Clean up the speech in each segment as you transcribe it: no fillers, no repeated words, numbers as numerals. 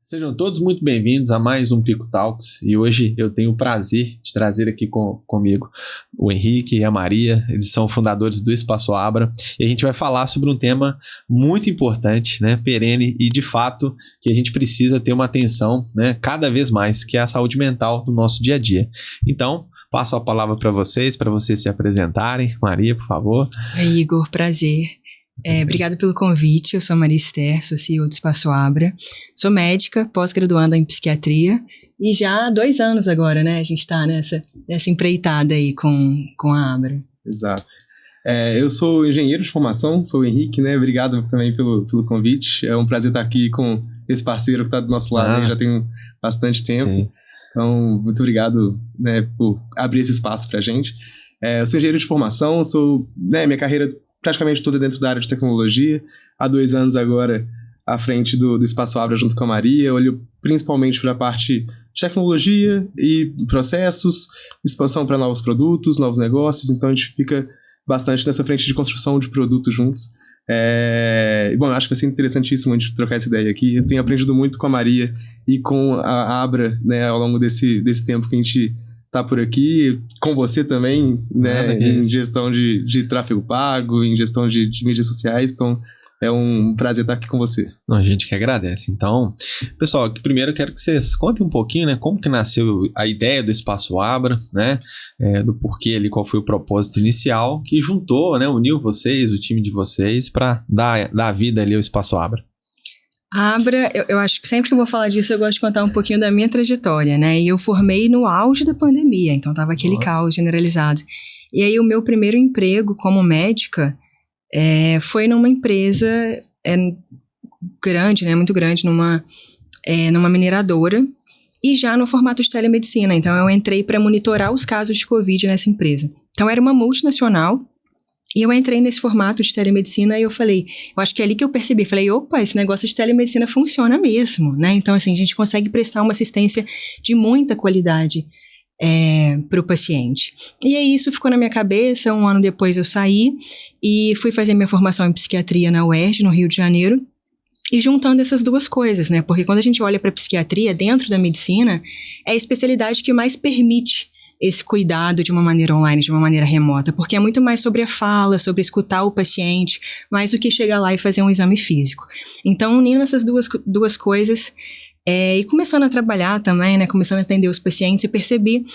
Sejam todos muito bem-vindos a mais um Pico Talks, e hoje eu tenho o prazer de trazer aqui comigo o Henrique e a Maria. Eles são fundadores do Espaço Abra, e a gente vai falar sobre um tema muito importante, né, perene, e de fato que a gente precisa ter uma atenção, né, cada vez mais, que é a saúde mental no nosso dia a dia. Então, passo a palavra para vocês se apresentarem. Maria, por favor. Oi, Igor, prazer. Obrigada pelo convite. Eu sou a Maria Esther, sou CEO do Espaço Abra. Sou médica, pós-graduanda em psiquiatria e já há 2 anos agora, né? A gente está nessa empreitada aí com a Abra. Exato. Eu sou engenheiro de formação, sou o Henrique, né? Obrigado também pelo convite. É um prazer estar aqui com esse parceiro que está do nosso lado aí, já tem bastante tempo. Sim. Então, muito obrigado, né, por abrir esse espaço para a gente. Eu sou engenheiro de formação, minha carreira praticamente toda dentro da área de tecnologia. Há 2 anos agora à frente do Espaço Abra junto com a Maria. Olho principalmente para a parte de tecnologia e processos, expansão para novos produtos, novos negócios. Então a gente fica bastante nessa frente de construção de produtos juntos. Bom, eu acho que vai ser interessantíssimo a gente trocar essa ideia aqui. Eu tenho aprendido muito com a Maria e com a Abra, né, ao longo desse tempo que a gente tá por aqui, com você também, né, em gestão de tráfego pago, em gestão de mídias sociais. Então é um prazer estar aqui com você. A gente que agradece. Então, pessoal, primeiro eu quero que vocês contem um pouquinho, né, como que nasceu a ideia do Espaço Abra, né, do porquê ali, qual foi o propósito inicial que juntou, né, uniu vocês, o time de vocês, para dar vida ali ao Espaço Abra. A Abra, eu acho que sempre que eu vou falar disso, eu gosto de contar um pouquinho da minha trajetória, né? E eu formei no auge da pandemia, então tava aquele caos generalizado. E aí o meu primeiro emprego como médica foi numa empresa grande, né? Muito grande, numa mineradora, e já no formato de telemedicina. Então eu entrei para monitorar os casos de Covid nessa empresa. Então era uma multinacional. E eu entrei nesse formato de telemedicina e eu acho que é ali que eu percebi, opa, esse negócio de telemedicina funciona mesmo, né? Então, assim, a gente consegue prestar uma assistência de muita qualidade para o paciente. E aí isso ficou na minha cabeça. 1 ano depois eu saí e fui fazer minha formação em psiquiatria na UERJ, no Rio de Janeiro, e juntando essas duas coisas, né? Porque quando a gente olha para a psiquiatria dentro da medicina, é a especialidade que mais permite esse cuidado de uma maneira online, de uma maneira remota, porque é muito mais sobre a fala, sobre escutar o paciente, mais do que chegar lá e fazer um exame físico. Então, unindo essas duas coisas, e começando a trabalhar também, né, começando a atender os pacientes, e percebi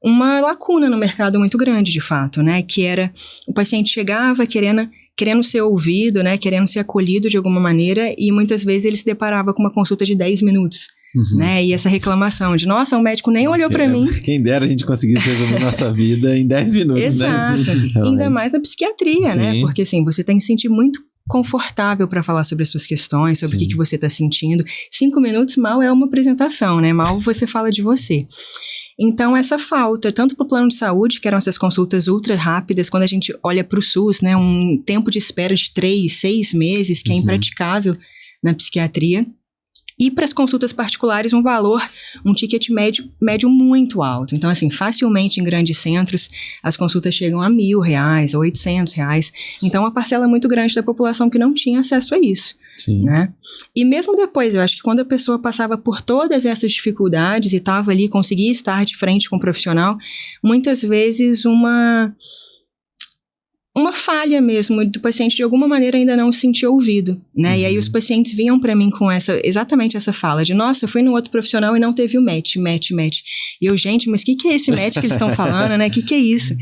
uma lacuna no mercado muito grande, de fato, né, que era o paciente chegava querendo ser ouvido, né, querendo ser acolhido de alguma maneira, e muitas vezes ele se deparava com uma consulta de 10 minutos. Né? E essa reclamação de, nossa, o médico nem olhou pra mim. Quem dera a gente conseguisse resolver nossa vida em 10 minutos, Exato. Né? Ainda mais na psiquiatria, Sim. né? Porque assim, você tem que se sentir muito confortável para falar sobre as suas questões, sobre o que você está sentindo. 5 minutos mal é uma apresentação, né? Mal você fala de você. Então, essa falta, tanto para o plano de saúde, que eram essas consultas ultra rápidas, quando a gente olha para o SUS, né? Um tempo de espera de 3, 6 meses, que é impraticável na psiquiatria. E para as consultas particulares, um ticket médio muito alto. Então, assim, facilmente em grandes centros, as consultas chegam a R$1.000, a R$800. Então, uma parcela muito grande da população que não tinha acesso a isso. Sim. Né? E mesmo depois, eu acho que quando a pessoa passava por todas essas dificuldades e estava ali, conseguia estar de frente com o profissional, muitas vezes uma falha mesmo do paciente de alguma maneira ainda não se sentir ouvido, né? E aí os pacientes vinham para mim com exatamente essa fala de, nossa, eu fui no outro profissional e não teve o match. E eu, gente, mas o que é esse match que eles estão falando, né? O que é isso?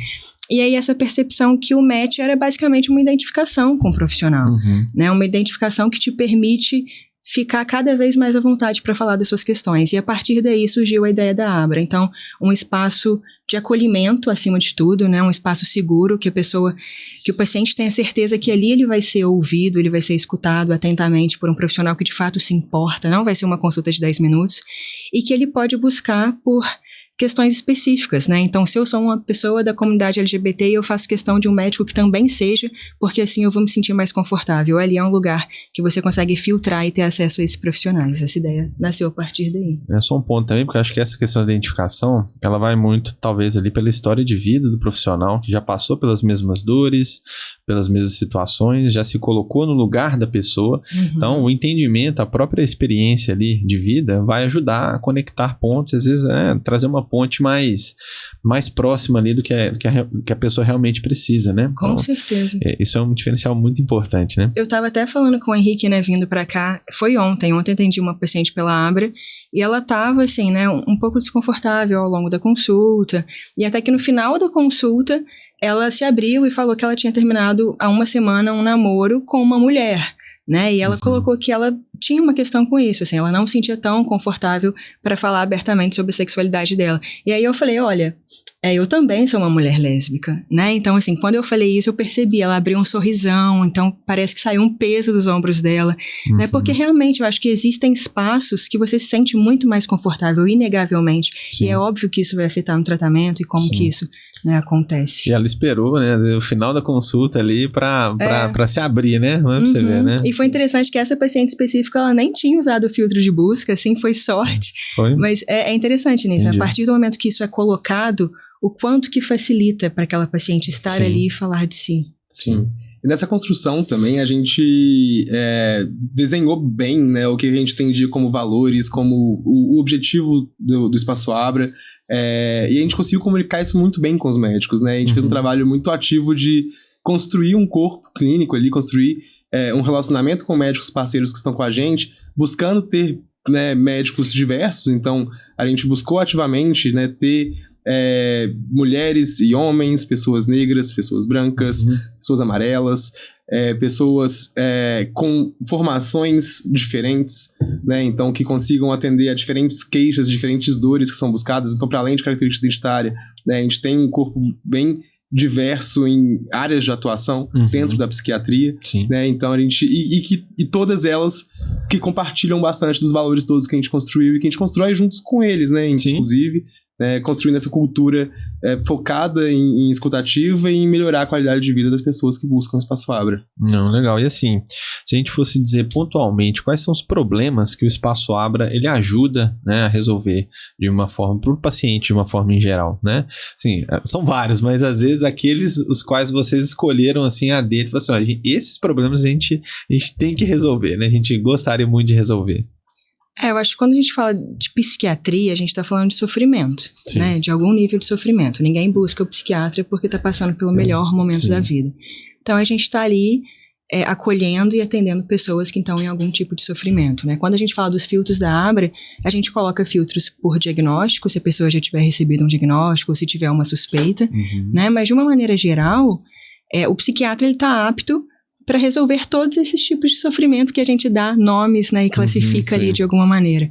E aí essa percepção que o match era basicamente uma identificação com o profissional, né? Uma identificação que te permite ficar cada vez mais à vontade para falar das suas questões. E a partir daí surgiu a ideia da Abra. Então, um espaço de acolhimento, acima de tudo, né? Um espaço seguro que o paciente tenha certeza que ali ele vai ser ouvido, ele vai ser escutado atentamente por um profissional que de fato se importa, não vai ser uma consulta de 10 minutos, e que ele pode buscar por questões específicas, né? Então, se eu sou uma pessoa da comunidade LGBT, eu faço questão de um médico que também seja, porque assim eu vou me sentir mais confortável. Ali é um lugar que você consegue filtrar e ter acesso a esses profissionais. Essa ideia nasceu a partir daí. É só um ponto também, porque eu acho que essa questão da identificação, ela vai muito, talvez, ali pela história de vida do profissional, que já passou pelas mesmas dores, pelas mesmas situações, já se colocou no lugar da pessoa. Então, o entendimento, a própria experiência ali de vida vai ajudar a conectar pontos, às vezes trazer uma ponte mais próxima ali do que a pessoa realmente precisa, né? Com então, certeza. Isso é um diferencial muito importante, né? Eu tava até falando com o Henrique, né, vindo pra cá, foi ontem atendi uma paciente pela Abra, e ela tava assim, né, um pouco desconfortável ao longo da consulta, e até que no final da consulta, ela se abriu e falou que ela tinha terminado há uma semana um namoro com uma mulher, né, e ela colocou que ela tinha uma questão com isso, assim, ela não se sentia tão confortável para falar abertamente sobre a sexualidade dela. E aí eu falei, olha, eu também sou uma mulher lésbica, né? Então, assim, quando eu falei isso, eu percebi, ela abriu um sorrisão, então parece que saiu um peso dos ombros dela, né? Porque realmente eu acho que existem espaços que você se sente muito mais confortável, inegavelmente. Sim. E é óbvio que isso vai afetar no tratamento e como que isso, né, acontece. E ela esperou, né, o final da consulta ali pra se abrir, né? Não é pra você ver, né? E foi interessante que essa paciente específica, ela nem tinha usado o filtro de busca, assim, foi sorte. Foi? Mas é interessante nisso, a partir do momento que isso é colocado, o quanto que facilita para aquela paciente estar ali e falar de si. Sim. E nessa construção também a gente desenhou bem, né, o que a gente entendia como valores, como o objetivo do Espaço Abra, e a gente conseguiu comunicar isso muito bem com os médicos, né? A gente fez um trabalho muito ativo de construir um corpo clínico ali, construir um relacionamento com médicos parceiros que estão com a gente, buscando ter, né, médicos diversos. Então a gente buscou ativamente, né, ter mulheres e homens, pessoas negras, pessoas brancas, pessoas amarelas, pessoas com formações diferentes, né? Então que consigam atender a diferentes queixas, diferentes dores que são buscadas. Então, para além de característica identitária, né, a gente tem um corpo bem diverso em áreas de atuação dentro da psiquiatria, né? Então a gente e todas elas que compartilham bastante dos valores todos que a gente construiu e que a gente constrói juntos com eles, né? Inclusive, construindo essa cultura focada em escutativa e em melhorar a qualidade de vida das pessoas que buscam o Espaço Abra. Não, legal. E assim, se a gente fosse dizer pontualmente quais são os problemas que o Espaço Abra ele ajuda, né, a resolver de uma forma para o paciente, de uma forma em geral, né? Assim, são vários, mas às vezes aqueles os quais vocês escolheram assim a dedo, assim, olha, esses problemas a gente tem que resolver, né? A gente gostaria muito de resolver. Eu acho que quando a gente fala de psiquiatria, a gente está falando de sofrimento, né? De algum nível de sofrimento. Ninguém busca o psiquiatra porque está passando pelo melhor momento da vida. Então, a gente está ali acolhendo e atendendo pessoas que estão em algum tipo de sofrimento, né? Quando a gente fala dos filtros da Abra, a gente coloca filtros por diagnóstico, se a pessoa já tiver recebido um diagnóstico ou se tiver uma suspeita, né? Mas, de uma maneira geral, o psiquiatra está apto para resolver todos esses tipos de sofrimento que a gente dá nomes, né, e classifica ali de alguma maneira.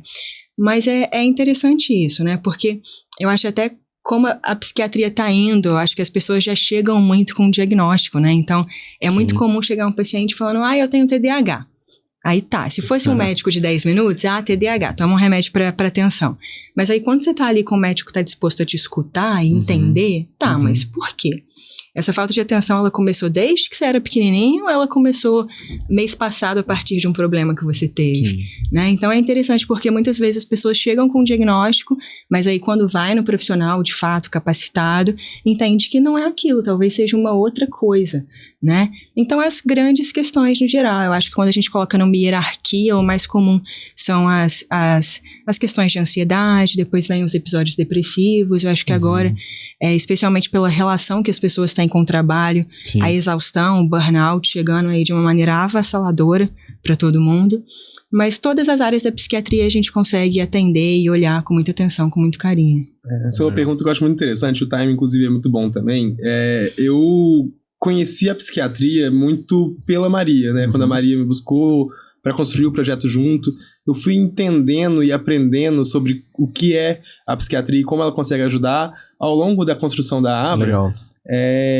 Mas é interessante isso, né, porque eu acho até como a psiquiatria está indo, eu acho que as pessoas já chegam muito com um diagnóstico, né, então é muito comum chegar um paciente falando, eu tenho TDAH. Aí tá, se fosse um médico de 10 minutos, TDAH, toma um remédio para atenção. Mas aí quando você tá ali com o médico que está disposto a te escutar e entender, mas por quê? Essa falta de atenção, ela começou desde que você era pequenininho ou ela começou mês passado a partir de um problema que você teve, né? Então é interessante porque muitas vezes as pessoas chegam com um diagnóstico, mas aí quando vai no profissional de fato capacitado, entende que não é aquilo, talvez seja uma outra coisa, né? Então as grandes questões no geral, eu acho que quando a gente coloca numa hierarquia, o mais comum são as questões de ansiedade, depois vem os episódios depressivos, eu acho que agora, especialmente pela relação que as pessoas têm com o trabalho, a exaustão, o burnout chegando aí de uma maneira avassaladora para todo mundo, mas todas as áreas da psiquiatria a gente consegue atender e olhar com muita atenção, com muito carinho. Essa é uma pergunta que eu acho muito interessante, o time inclusive é muito bom também. Eu conheci a psiquiatria muito pela Maria, né? Quando a Maria me buscou para construir o projeto junto, eu fui entendendo e aprendendo sobre o que é a psiquiatria e como ela consegue ajudar ao longo da construção da Abra. Legal.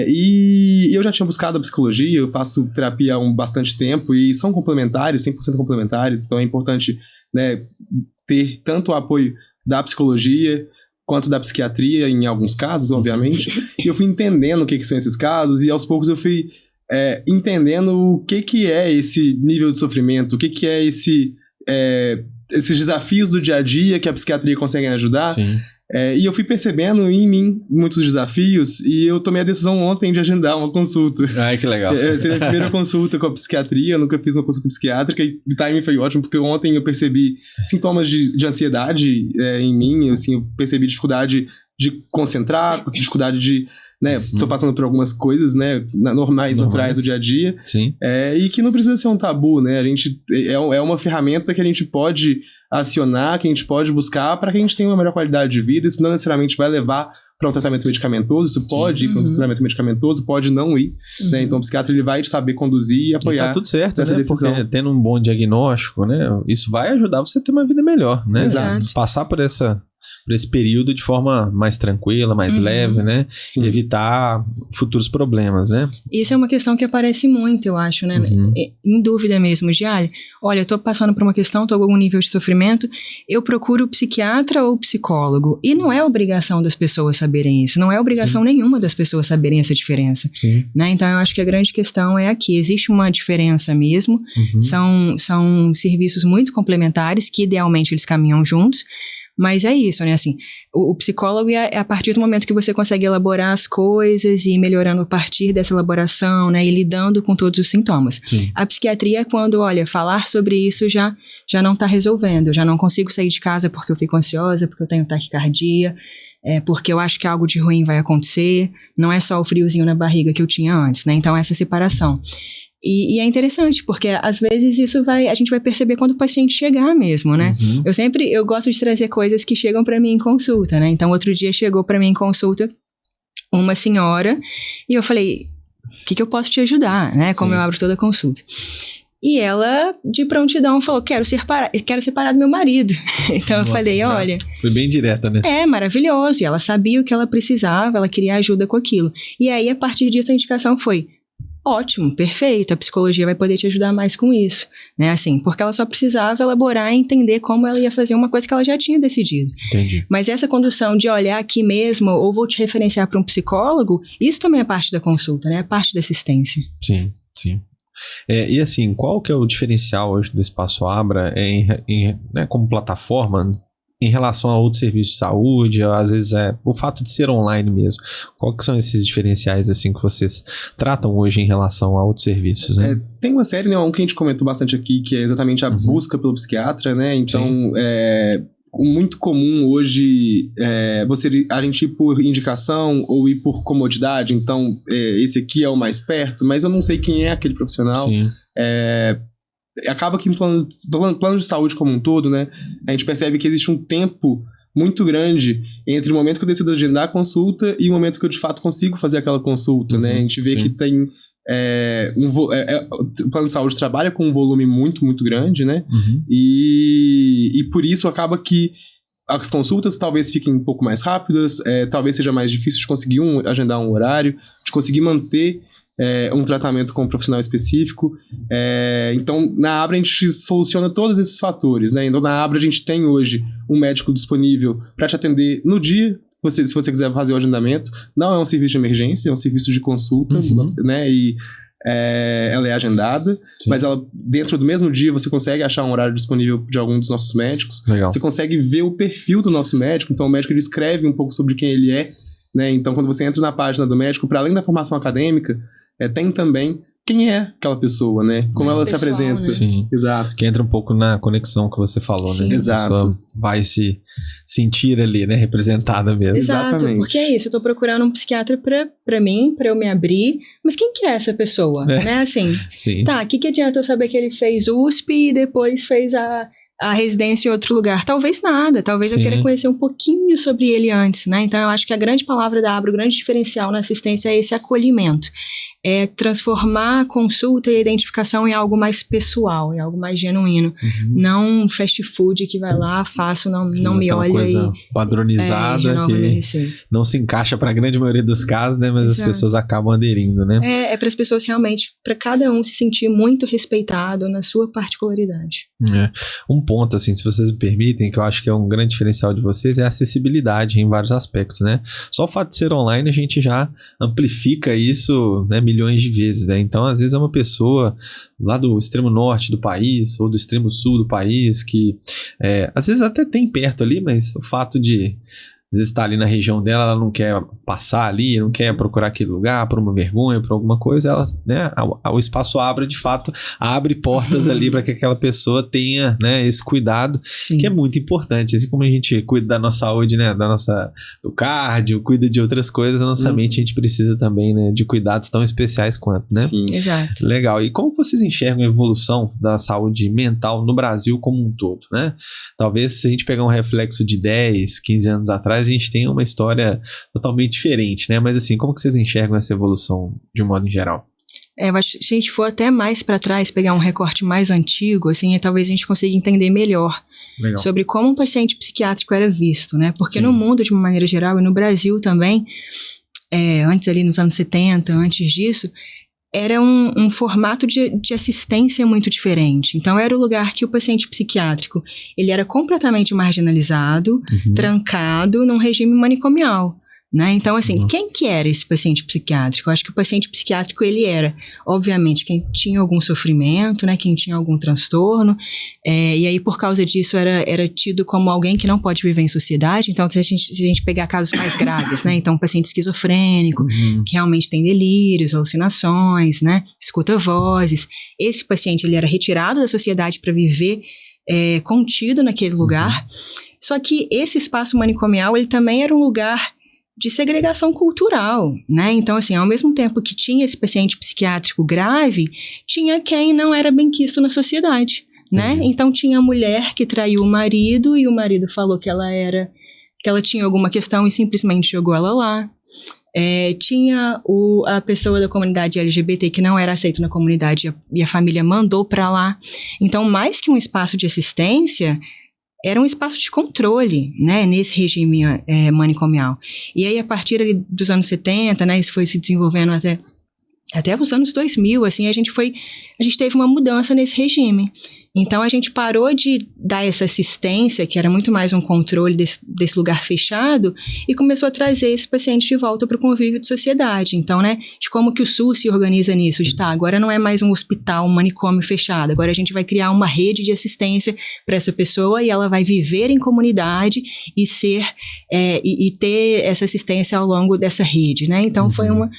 E eu já tinha buscado a psicologia, eu faço terapia há bastante tempo e são complementares, 100% complementares, então é importante, né, ter tanto o apoio da psicologia quanto da psiquiatria em alguns casos, obviamente. E eu fui entendendo o que são esses casos e aos poucos eu fui entendendo o que é esse nível de sofrimento, o que é esses desafios do dia a dia que a psiquiatria consegue ajudar. Sim. E eu fui percebendo em mim muitos desafios e eu tomei a decisão ontem de agendar uma consulta. Ai, que legal. Seria a primeira consulta com a psiquiatria, eu nunca fiz uma consulta psiquiátrica e o timing foi ótimo, porque ontem eu percebi sintomas de ansiedade em mim, assim, eu percebi dificuldade de concentrar, dificuldade de... Né, tô passando por algumas coisas, né, normais, naturais do dia a dia. Sim. E que não precisa ser um tabu, né? A gente é uma ferramenta que a gente pode acionar, que a gente pode buscar para que a gente tenha uma melhor qualidade de vida. Isso não necessariamente vai levar para um tratamento medicamentoso, isso pode ir para um tratamento medicamentoso, pode não ir, né? Então o psiquiatra ele vai saber conduzir e apoiar. E tá tudo certo, essa né? decisão. Porque tendo um bom diagnóstico, né? Isso vai ajudar você a ter uma vida melhor, né? Exato. Passar por esse período de forma mais tranquila, mais leve, né? Sim. E evitar futuros problemas, né? Isso é uma questão que aparece muito, eu acho, né? Em dúvida mesmo, olha, eu tô passando por uma questão, tô com algum nível de sofrimento, eu procuro psiquiatra ou psicólogo. E não é obrigação das pessoas saberem isso, não é obrigação nenhuma das pessoas saberem essa diferença. Sim. Né? Então, eu acho que a grande questão é aqui, existe uma diferença mesmo, são serviços muito complementares, que idealmente eles caminham juntos, mas é isso, né, assim, o psicólogo é a partir do momento que você consegue elaborar as coisas e ir melhorando a partir dessa elaboração, né, e lidando com todos os sintomas. Sim. A psiquiatria é quando, olha, falar sobre isso já não tá resolvendo, eu já não consigo sair de casa porque eu fico ansiosa, porque eu tenho taquicardia, porque eu acho que algo de ruim vai acontecer, não é só o friozinho na barriga que eu tinha antes, né, então essa separação. E é interessante, porque às vezes a gente vai perceber quando o paciente chegar mesmo, né? Eu gosto de trazer coisas que chegam para mim em consulta, né? Então, outro dia chegou para mim em consulta uma senhora e eu falei, o que eu posso te ajudar, né? Como eu abro toda a consulta. E ela, de prontidão, falou, quero separar do meu marido. Então eu falei, olha... Foi bem direta, né? Maravilhoso. E ela sabia o que ela precisava, ela queria ajuda com aquilo. E aí, a partir disso, a indicação foi... Ótimo, perfeito, a psicologia vai poder te ajudar mais com isso, né, assim, porque ela só precisava elaborar e entender como ela ia fazer uma coisa que ela já tinha decidido. Entendi. Mas essa condução de olhar aqui mesmo, ou vou te referenciar para um psicólogo, isso também é parte da consulta, né, é parte da assistência. Sim, sim. E assim, qual que é o diferencial hoje do Espaço Abra né, como plataforma em relação a outros serviços de saúde, às vezes o fato de ser online mesmo? Qual que são esses diferenciais assim que vocês tratam hoje em relação a outros serviços, né? Tem uma série, né, um que a gente comentou bastante aqui, que é exatamente a busca pelo psiquiatra, né? Então, muito comum hoje a gente ir por indicação ou ir por comodidade. Então, esse aqui é o mais perto, mas eu não sei quem é aquele profissional. Sim. Acaba que no plano de saúde como um todo, né, a gente percebe que existe um tempo muito grande entre o momento que eu decido agendar a consulta e o momento que eu de fato consigo fazer aquela consulta, né? A gente vê que tem o plano de saúde trabalha com um volume muito, muito grande, né? E por isso acaba que as consultas talvez fiquem um pouco mais rápidas, talvez seja mais difícil de conseguir agendar um horário, de conseguir manter um tratamento com um profissional específico. Então, na Abra a gente soluciona todos esses fatores, né? Então, na Abra a gente tem hoje um médico disponível para te atender no dia, se você quiser fazer o agendamento. Não é um serviço de emergência, é um serviço de consulta, né? E ela é agendada, mas ela, dentro do mesmo dia você consegue achar um horário disponível de algum dos nossos médicos. Legal. Você consegue ver o perfil do nosso médico, então o médico ele escreve um pouco sobre quem ele é, né? Então, quando você entra na página do médico, para além da formação acadêmica, tem também quem é aquela pessoa, né? Como mais ela pessoal, se apresenta. né? Sim. Exato. Que entra um pouco na conexão que você falou, Sim. né? Exato. A pessoa vai se sentir ali, né? Representada mesmo. Exato, Exatamente. porque é isso, eu tô procurando um psiquiatra pra mim, pra eu me abrir, mas quem que é essa pessoa, né, assim, Sim. tá, que adianta eu saber que ele fez USP e depois fez a residência em outro lugar? Talvez nada, talvez eu queira conhecer um pouquinho sobre ele antes, né, então eu acho que a grande palavra da Abra, o grande diferencial na assistência é esse acolhimento. é transformar a consulta e a identificação em algo mais pessoal, em algo mais genuíno. Não fast food que vai lá, faço, não me olha coisa e padronizada que não se encaixa para a grande maioria dos casos, né? Mas Exato. As pessoas acabam aderindo, né? É para as pessoas realmente, para cada um se sentir muito respeitado na sua particularidade. Um ponto, assim, se vocês me permitem, que eu acho que é um grande diferencial de vocês, é a acessibilidade em vários aspectos, né? Só o fato de ser online, a gente já amplifica isso, né, milhões de vezes, né? Então, às vezes é uma pessoa lá do extremo norte do país ou do extremo sul do país que, às vezes até tem perto ali, mas o fato de às vezes está ali na região dela, ela não quer passar ali, não quer procurar aquele lugar por uma vergonha, por alguma coisa, ela, né, o Espaço Abra, de fato, abre portas ali para que aquela pessoa tenha, né, esse cuidado, Sim. que é muito importante. Assim como a gente cuida da nossa saúde, né, do cardio, cuida de outras coisas, a nossa mente a gente precisa também, né, de cuidados tão especiais quanto, né? Sim, exato. Legal. E como vocês enxergam a evolução da saúde mental no Brasil como um todo, né? Talvez se a gente pegar um reflexo de 10, 15 anos atrás, a gente tem uma história totalmente diferente, né? Mas assim, como que vocês enxergam essa evolução de um modo em geral? Se a gente for até mais para trás, pegar um recorte mais antigo, assim, talvez a gente consiga entender melhor Legal. Sobre como um paciente psiquiátrico era visto, né? Porque Sim. no mundo, de uma maneira geral, e no Brasil também, antes ali nos anos 70, antes disso, era um formato de assistência muito diferente. Então, era o lugar que o paciente psiquiátrico, ele era completamente marginalizado, trancado num regime manicomial, né? Então, assim, quem que era esse paciente psiquiátrico? Eu acho que o paciente psiquiátrico, ele era, obviamente, quem tinha algum sofrimento, né? Quem tinha algum transtorno, e aí, por causa disso, era tido como alguém que não pode viver em sociedade. Então, se a gente pegar casos mais graves, né? Então, um paciente esquizofrênico, que realmente tem delírios, alucinações, né? Escuta vozes. Esse paciente, ele era retirado da sociedade para viver contido naquele lugar. Só que esse espaço manicomial, ele também era um lugar de segregação cultural, né? Então, assim, ao mesmo tempo que tinha esse paciente psiquiátrico grave, tinha quem não era bem quisto na sociedade, né? Então, tinha a mulher que traiu o marido e o marido falou que ela tinha alguma questão e simplesmente jogou ela lá. Tinha a pessoa da comunidade LGBT que não era aceita na comunidade e a família mandou para lá. Então, mais que um espaço de assistência, era um espaço de controle, né, nesse regime manicomial. E aí, a partir ali dos anos 70, né, isso foi se desenvolvendo até os anos 2000, assim, a gente teve uma mudança nesse regime. Então, a gente parou de dar essa assistência, que era muito mais um controle desse lugar fechado, e começou a trazer esse paciente de volta para o convívio de sociedade. Então, né, de como que o SUS se organiza nisso, agora não é mais um hospital, um manicômio fechado, agora a gente vai criar uma rede de assistência para essa pessoa e ela vai viver em comunidade e e ter essa assistência ao longo dessa rede, né? Então, foi uma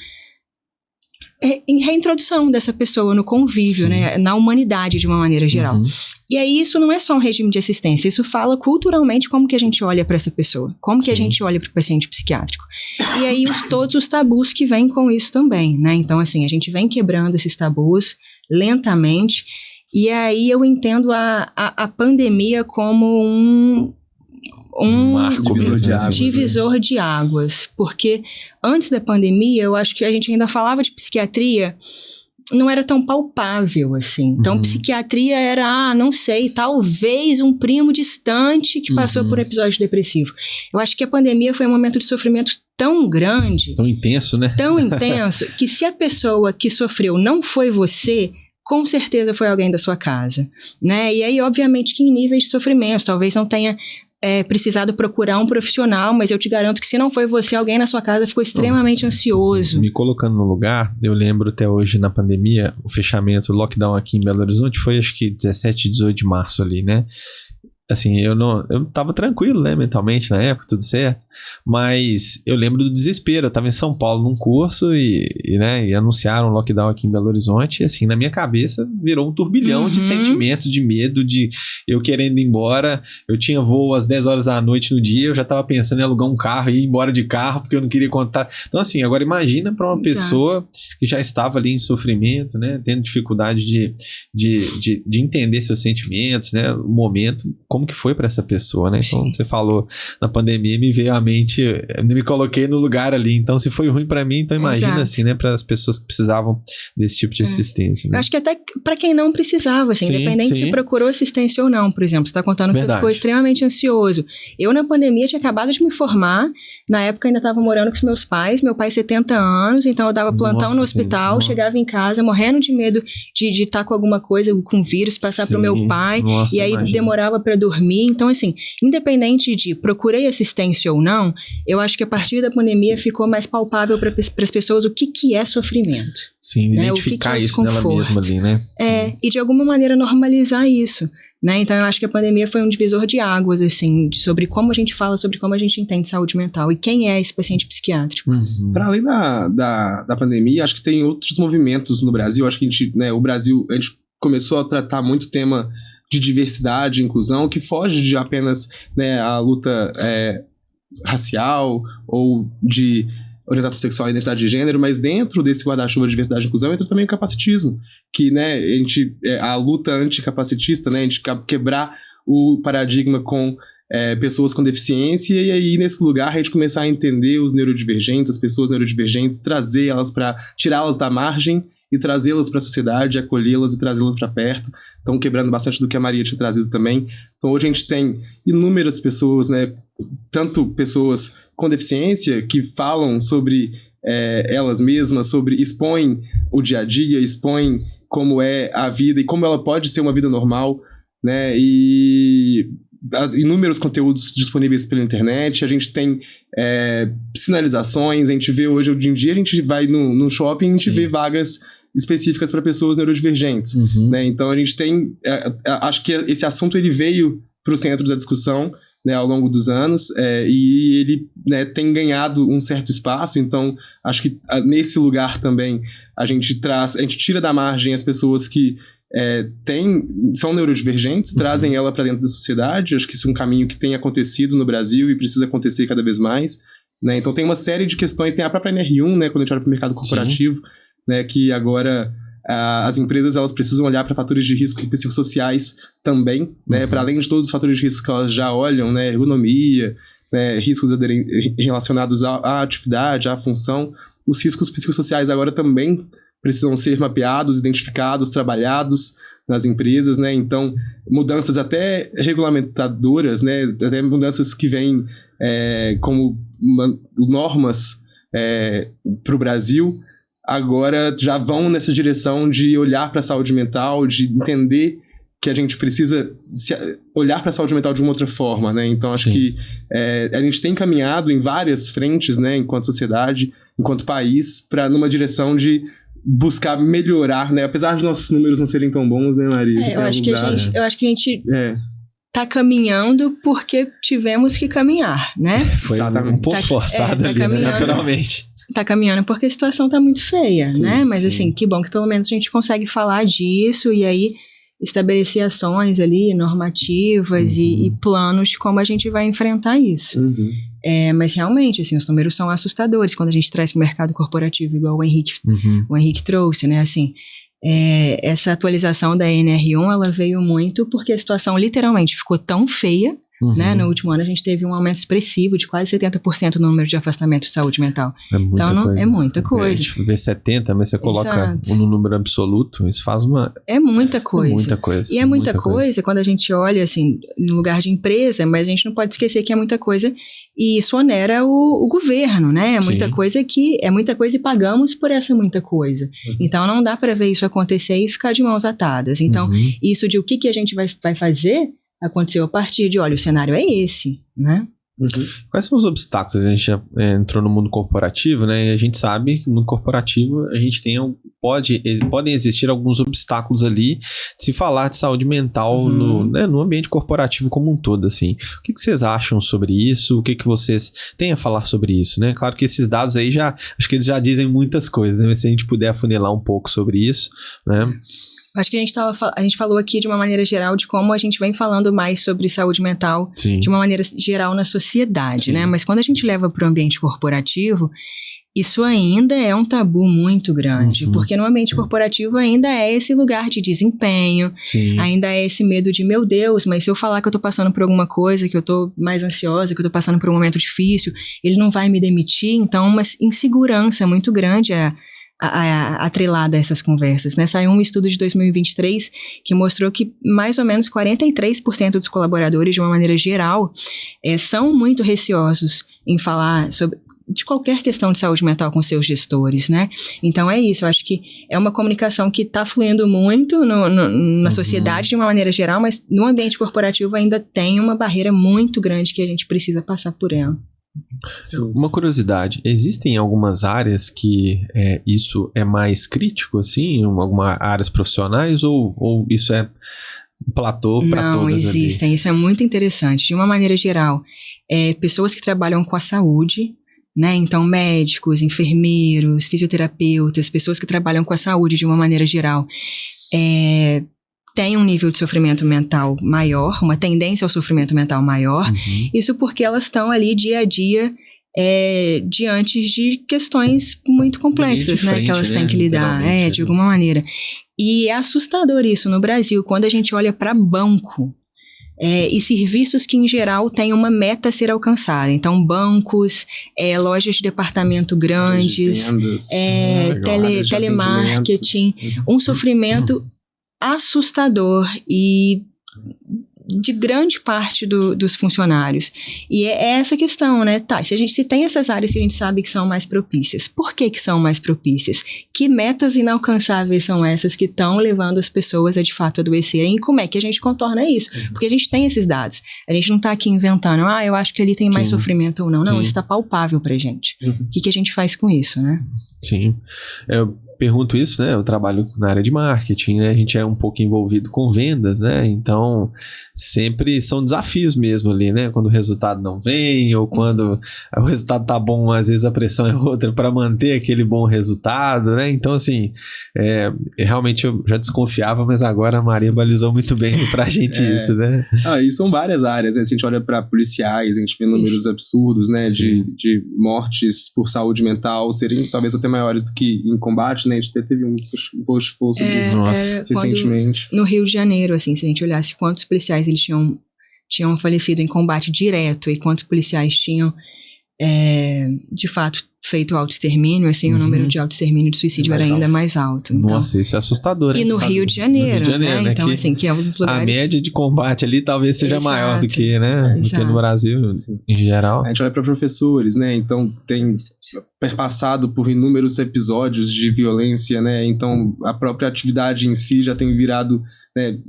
em reintrodução dessa pessoa no convívio, né, na humanidade de uma maneira geral. E aí isso não é só um regime de assistência, isso fala culturalmente como que a gente olha para essa pessoa, como que a gente olha para o paciente psiquiátrico. E aí todos os tabus que vêm com isso também, né? Então, assim, a gente vem quebrando esses tabus lentamente, e aí eu entendo a pandemia como um divisor de águas, porque antes da pandemia, eu acho que a gente ainda falava de psiquiatria, não era tão palpável assim. Então, psiquiatria era, não sei, talvez um primo distante que passou por um episódio depressivo. Eu acho que a pandemia foi um momento de sofrimento tão grande, tão intenso, né? Tão intenso, que se a pessoa que sofreu não foi você, com certeza foi alguém da sua casa, né? E aí, obviamente, que em níveis de sofrimento, talvez não tenha precisado procurar um profissional, mas eu te garanto que se não foi você, alguém na sua casa ficou extremamente ansioso. Me colocando no lugar, eu lembro até hoje na pandemia, o fechamento, o lockdown aqui em Belo Horizonte foi acho que 17, 18 de março ali, né? Assim, eu tava tranquilo, né, mentalmente na época, tudo certo, mas eu lembro do desespero. Eu tava em São Paulo num curso e anunciaram um lockdown aqui em Belo Horizonte, e assim, na minha cabeça virou um turbilhão de sentimentos, de medo, de eu querendo ir embora. Eu tinha voo às 10 horas da noite no dia, eu já tava pensando em alugar um carro e ir embora de carro, porque eu não queria contar. Então, assim, agora imagina para uma pessoa que já estava ali em sofrimento, né, tendo dificuldade de entender seus sentimentos, né, o momento, como que foi para essa pessoa, né? Então, você falou na pandemia, me veio à mente, me coloquei no lugar ali. Então, se foi ruim para mim, então imagina assim, né? Para as pessoas que precisavam desse tipo de assistência. Né? Eu acho que até para quem não precisava, assim, independente se procurou assistência ou não, por exemplo, você está contando que você ficou extremamente ansioso. Eu, na pandemia, tinha acabado de me formar, na época ainda estava morando com os meus pais, meu pai 70 anos, então eu dava plantão no hospital, chegava em casa morrendo de medo de estar com alguma coisa, com vírus, passar pro meu pai, e aí demorava para dormir. Então, assim, independente de procurei assistência ou não, eu acho que a partir da pandemia ficou mais palpável para as pessoas o que é sofrimento. Sim, né? Identificar isso nela mesma ali, né? E de alguma maneira normalizar isso, né? Então, eu acho que a pandemia foi um divisor de águas, assim, sobre como a gente fala, sobre como a gente entende saúde mental e quem é esse paciente psiquiátrico. Para além da pandemia, acho que tem outros movimentos no Brasil. Acho que a gente começou a tratar muito tema de diversidade e inclusão, que foge de apenas, né, a luta racial ou de orientação sexual e identidade de gênero, mas dentro desse guarda-chuva de diversidade e inclusão entra também o capacitismo, que, né, a luta anticapacitista, né, a gente quebrar o paradigma com pessoas com deficiência, e aí nesse lugar a gente começar a entender os neurodivergentes, as pessoas neurodivergentes, trazer elas para tirá-las da margem e trazê-las para a sociedade, acolhê-las e trazê-las para perto. Então, quebrando bastante do que a Maria tinha trazido também. Então, hoje a gente tem inúmeras pessoas, né, tanto pessoas com deficiência que falam sobre elas mesmas, expõem o dia a dia, expõem como é a vida e como ela pode ser uma vida normal, né, e inúmeros conteúdos disponíveis pela internet. A gente tem sinalizações, a gente vê hoje em dia, a gente vai no shopping e a gente vê vagas específicas para pessoas neurodivergentes, né? Então a gente tem, acho que esse assunto ele veio para o centro da discussão, né, ao longo dos anos, e ele, né, tem ganhado um certo espaço. Então acho que nesse lugar também a gente tira da margem as pessoas que são neurodivergentes, trazem ela para dentro da sociedade. Acho que isso é um caminho que tem acontecido no Brasil e precisa acontecer cada vez mais, né? Então tem uma série de questões, tem a própria NR1, né, quando a gente olha para o mercado corporativo, né, que agora as empresas elas precisam olhar para fatores de risco psicossociais também, né, para além de todos os fatores de risco que elas já olham, né, ergonomia, né, riscos relacionados à atividade, à função. Os riscos psicossociais agora também precisam ser mapeados, identificados, trabalhados nas empresas, né? Então, mudanças até regulamentadoras, né, até mudanças que vêm como normas para o Brasil, agora já vão nessa direção de olhar para a saúde mental, de entender que a gente precisa olhar para a saúde mental de uma outra forma, né? Então, acho que a gente tem caminhado em várias frentes, né, enquanto sociedade, enquanto país, para numa direção de buscar melhorar, né? Apesar de nossos números não serem tão bons, né, Maria? Eu acho que a gente tá caminhando porque tivemos que caminhar, né? Foi um pouco forçado ali, né? Naturalmente. Tá caminhando porque a situação tá muito feia, né? Mas assim, que bom que pelo menos a gente consegue falar disso e aí estabelecer ações ali, normativas e planos de como a gente vai enfrentar isso. Mas realmente, assim, os números são assustadores quando a gente traz para o mercado corporativo, igual o Henrique trouxe, né? Assim, essa atualização da NR1, ela veio muito porque a situação literalmente ficou tão feia, né? No último ano a gente teve um aumento expressivo de quase 70% no número de afastamento de saúde mental. É muita coisa. É muita coisa. A gente vê 70, mas você coloca no número absoluto, isso faz uma... É muita coisa. Muita coisa. E é muita coisa quando a gente olha, assim, no lugar de empresa, mas a gente não pode esquecer que é muita coisa e isso onera o governo, né? É muita coisa e pagamos por essa muita coisa. Então não dá para ver isso acontecer e ficar de mãos atadas. Então, isso de o que a gente vai fazer aconteceu a partir de, olha, o cenário é esse, né? Quais são os obstáculos? A gente já entrou no mundo corporativo, né? E a gente sabe que no mundo corporativo a gente podem existir alguns obstáculos ali de se falar de saúde mental no ambiente corporativo como um todo, assim. O que vocês acham sobre isso? O que vocês têm a falar sobre isso, né? Claro que esses dados aí acho que eles já dizem muitas coisas, né? Mas se a gente puder afunilar um pouco sobre isso, né? Acho que a gente falou aqui de uma maneira geral de como a gente vem falando mais sobre saúde mental de uma maneira geral na sociedade, né? Mas quando a gente leva para o ambiente corporativo, isso ainda é um tabu muito grande, porque no ambiente corporativo ainda é esse lugar de desempenho, ainda é esse medo de, meu Deus, mas se eu falar que eu tô passando por alguma coisa, que eu tô mais ansiosa, que eu tô passando por um momento difícil, ele não vai me demitir, então uma insegurança muito grande atrelada a essas conversas, né? Saiu um estudo de 2023 que mostrou que mais ou menos 43% dos colaboradores, de uma maneira geral, são muito receosos em falar de qualquer questão de saúde mental com seus gestores, né? Então é isso, eu acho que é uma comunicação que está fluindo muito na sociedade de uma maneira geral, mas no ambiente corporativo ainda tem uma barreira muito grande que a gente precisa passar por ela. Sim. Uma curiosidade, existem algumas áreas que isso é mais crítico, assim, algumas áreas profissionais, ou isso é platô para todas? Não, existem, isso é muito interessante. De uma maneira geral, pessoas que trabalham com a saúde, né? Então, médicos, enfermeiros, fisioterapeutas, pessoas que trabalham com a saúde de uma maneira geral, tem um nível de sofrimento mental maior, uma tendência ao sofrimento mental maior, isso porque elas estão ali dia a dia diante de questões muito complexas, né, que elas têm que lidar, de alguma maneira. E é assustador isso no Brasil, quando a gente olha para banco, e serviços que, em geral, têm uma meta a ser alcançada. Então, bancos, lojas de departamento grandes, telemarketing, um sofrimento assustador e de grande parte dos funcionários. E é essa questão, né? Tá, se tem essas áreas que a gente sabe que são mais propícias, por que são mais propícias? Que metas inalcançáveis são essas que estão levando as pessoas a de fato adoecerem? E como é que a gente contorna isso? Porque a gente tem esses dados. A gente não está aqui inventando, eu acho que ali tem mais sofrimento ou não. Não, isso está palpável pra gente. O que a gente faz com isso, né? Sim. Eu pergunto isso, né? Eu trabalho na área de marketing, né? A gente é um pouco envolvido com vendas, né? Então, sempre são desafios mesmo ali, né? Quando o resultado não vem, ou quando o resultado tá bom, às vezes a pressão é outra para manter aquele bom resultado, né? Então, assim, realmente eu já desconfiava, mas agora a Maria balizou muito bem pra gente isso, né? E são várias áreas, né? Se a gente olha para policiais, a gente vê números absurdos, né? De mortes por saúde mental serem talvez até maiores do que em combate, né? A gente teve um post sobre isso recentemente. No Rio de Janeiro, assim, se a gente olhasse quantos policiais eles tinham falecido em combate direto e quantos policiais tinham, de fato, feito autoextermínio, assim, o número de autoextermínio de suicídio era ainda mais alto. Então, nossa, isso é assustador. E no Rio de Janeiro, né? Então, assim, que é um dos lugares... A média de combate ali talvez seja maior do que, né? Do que no Brasil, em geral. A gente olha para professores, né? Então, tem perpassado por inúmeros episódios de violência, né? Então, a própria atividade em si já tem virado, né,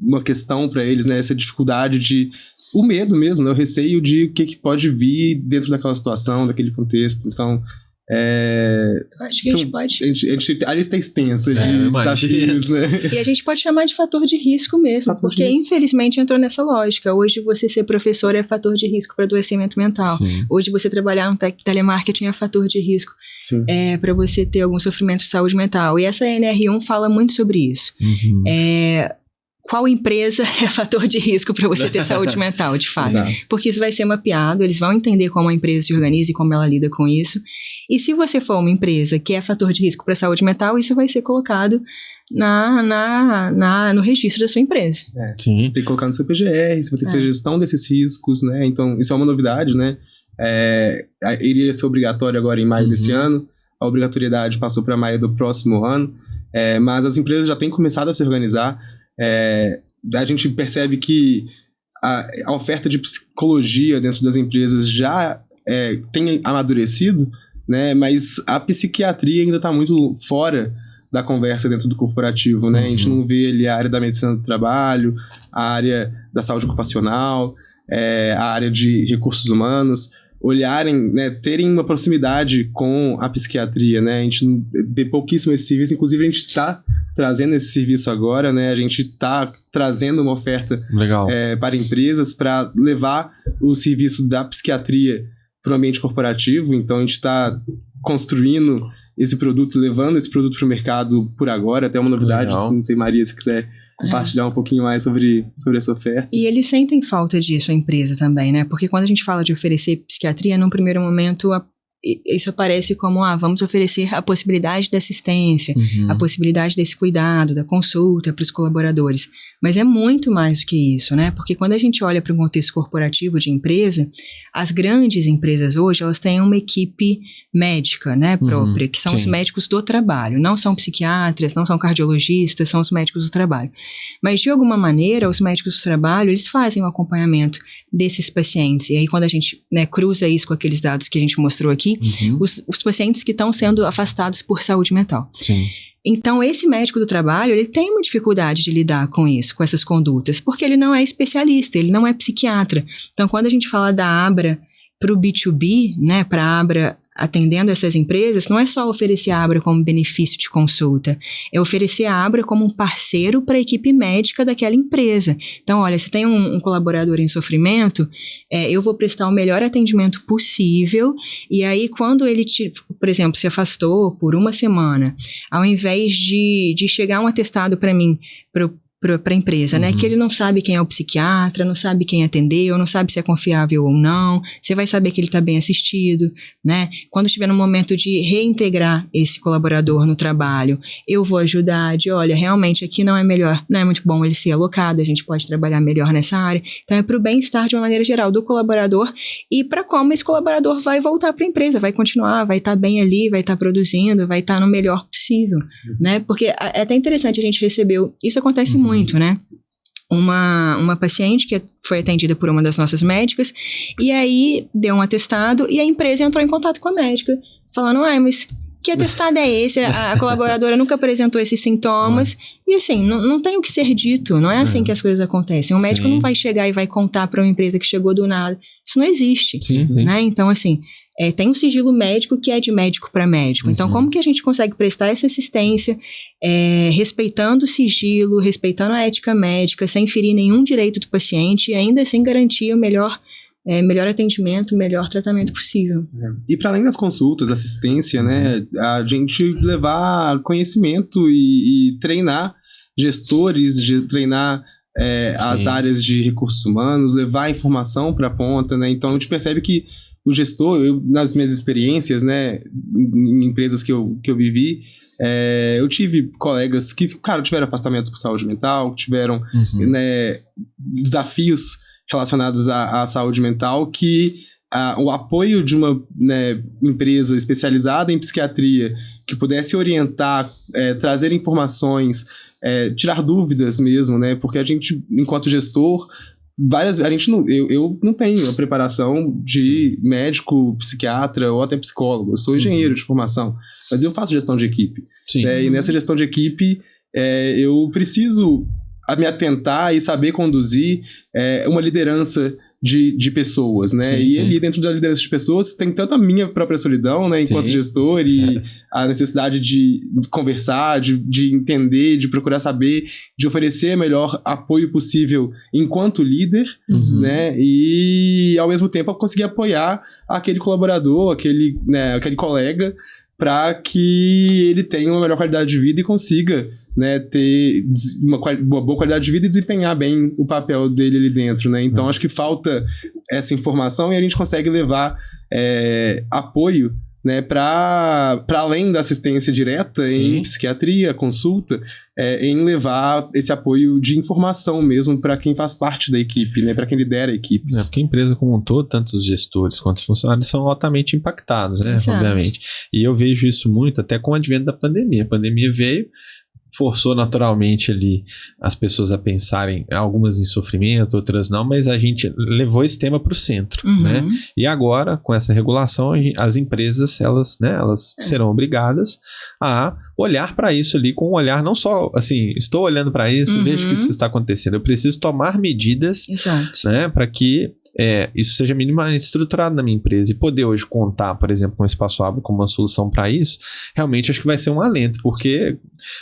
uma questão para eles, né? Essa dificuldade o medo mesmo, né? O receio de o que pode vir dentro daquela situação, daquele contexto. Então, acho que a gente pode... A lista é extensa de desafios, né? E a gente pode chamar de fator de risco mesmo, porque infelizmente entrou nessa lógica. Hoje você ser professor é fator de risco para adoecimento mental. Sim. Hoje você trabalhar no telemarketing é fator de risco para você ter algum sofrimento de saúde mental. E essa NR1 fala muito sobre isso. Qual empresa é fator de risco para você ter saúde mental, de fato? Exato. Porque isso vai ser mapeado, eles vão entender como a empresa se organiza e como ela lida com isso. E se você for uma empresa que é fator de risco para a saúde mental, isso vai ser colocado no registro da sua empresa. Sim. Você tem que colocar no seu PGR, você vai ter que ter gestão desses riscos, né? Então, isso é uma novidade, né? Iria ser obrigatório agora em maio desse ano, a obrigatoriedade passou para maio do próximo ano, mas as empresas já têm começado a se organizar. A gente percebe que a oferta de psicologia dentro das empresas já tem amadurecido, né? Mas a psiquiatria ainda está muito fora da conversa dentro do corporativo, né? A gente não vê ali a área da medicina do trabalho, a área da saúde ocupacional, a área de recursos humanos olharem, né, terem uma proximidade com a psiquiatria, né? A gente vê pouquíssimo esse serviço, inclusive a gente está trazendo esse serviço agora, né? A gente está trazendo uma oferta para empresas para levar o serviço da psiquiatria para o ambiente corporativo. Então a gente está construindo esse produto, levando esse produto para o mercado por agora, até uma novidade, não sei, Maria, se quiser compartilhar um pouquinho mais sobre essa oferta. E eles sentem falta disso, a empresa também, né? Porque quando a gente fala de oferecer psiquiatria, num primeiro momento, isso aparece como, vamos oferecer a possibilidade da assistência, a possibilidade desse cuidado, da consulta para os colaboradores. Mas é muito mais do que isso, né? Porque quando a gente olha para o contexto corporativo de empresa, as grandes empresas hoje, elas têm uma equipe médica, né, própria, que são os médicos do trabalho. Não são psiquiatras, não são cardiologistas, são os médicos do trabalho. Mas, de alguma maneira, os médicos do trabalho, eles fazem o acompanhamento desses pacientes. E aí, quando a gente, né, cruza isso com aqueles dados que a gente mostrou aqui, os pacientes que estão sendo afastados por saúde mental. Sim. Então, esse médico do trabalho, ele tem uma dificuldade de lidar com isso, com essas condutas, porque ele não é especialista, ele não é psiquiatra. Então, quando a gente fala da Abra para o B2B, né, para a Abra atendendo essas empresas, não é só oferecer a Abra como benefício de consulta, é oferecer a Abra como um parceiro para a equipe médica daquela empresa. Então, olha, se tem um colaborador em sofrimento, eu vou prestar o melhor atendimento possível, e aí quando ele, por exemplo, se afastou por uma semana, ao invés de chegar um atestado para mim, para a empresa, né? Que ele não sabe quem é o psiquiatra, não sabe quem atendeu, não sabe se é confiável ou não, você vai saber que ele está bem assistido, né? Quando estiver no momento de reintegrar esse colaborador no trabalho, eu vou ajudar olha, realmente aqui não é muito bom ele ser alocado, a gente pode trabalhar melhor nessa área. Então é para o bem-estar de uma maneira geral do colaborador e para como esse colaborador vai voltar para a empresa, vai continuar, vai estar bem ali, vai estar produzindo, vai estar no melhor possível, né? Porque é até interessante, a gente recebeu, isso acontece muito, né? Uma paciente que foi atendida por uma das nossas médicas e aí deu um atestado e a empresa entrou em contato com a médica falando, mas que atestado é esse? A colaboradora nunca apresentou esses sintomas e assim, não tem o que ser dito, não é assim que as coisas acontecem. O médico não vai chegar e vai contar para uma empresa que chegou do nada, isso não existe, né? Então assim, tem um sigilo médico que é de médico para médico. Então, como que a gente consegue prestar essa assistência respeitando o sigilo, respeitando a ética médica, sem ferir nenhum direito do paciente e ainda assim garantir o melhor atendimento, o melhor tratamento possível. E para além das consultas, assistência, né, a gente levar conhecimento e treinar gestores, treinar as áreas de recursos humanos, levar informação para a ponta, né? Então, a gente percebe que o gestor, nas minhas experiências, né, em empresas que eu vivi, eu tive colegas que, tiveram afastamentos por saúde mental, tiveram né, desafios relacionados à saúde mental, que o apoio de uma, né, empresa especializada em psiquiatria que pudesse orientar, trazer informações, tirar dúvidas mesmo, né, porque a gente, enquanto gestor, eu não tenho a preparação de médico, psiquiatra ou até psicólogo. Eu sou engenheiro de formação, mas eu faço gestão de equipe. E nessa gestão de equipe, eu preciso me atentar e saber conduzir uma liderança de pessoas, né? Ali dentro da liderança de pessoas tem tanto a minha própria solidão, né, enquanto gestor, e a necessidade de conversar, de entender, de procurar saber, de oferecer o melhor apoio possível enquanto líder, né? E ao mesmo tempo eu conseguir apoiar aquele colaborador, aquele colega, para que ele tenha uma melhor qualidade de vida e consiga, né, ter uma boa qualidade de vida e desempenhar bem o papel dele ali dentro, né? Então, acho que falta essa informação e a gente consegue levar apoio, né, para além da assistência direta em psiquiatria, consulta, em levar esse apoio de informação mesmo para quem faz parte da equipe, né, para quem lidera equipes. Porque a empresa como um todo, tanto os gestores quanto os funcionários, são altamente impactados, né, obviamente. E eu vejo isso muito até com o advento da pandemia. A pandemia veio, forçou naturalmente ali as pessoas a pensarem, algumas em sofrimento, outras não, mas a gente levou esse tema para o centro, né? E agora, com essa regulação, as empresas, elas serão obrigadas a olhar para isso ali com um olhar, não só assim, estou olhando para isso, vejo que isso está acontecendo, eu preciso tomar medidas, né, para que isso seja minimamente estruturado na minha empresa e poder hoje contar, por exemplo, com o Espaço Abra como uma solução para isso, realmente acho que vai ser um alento, porque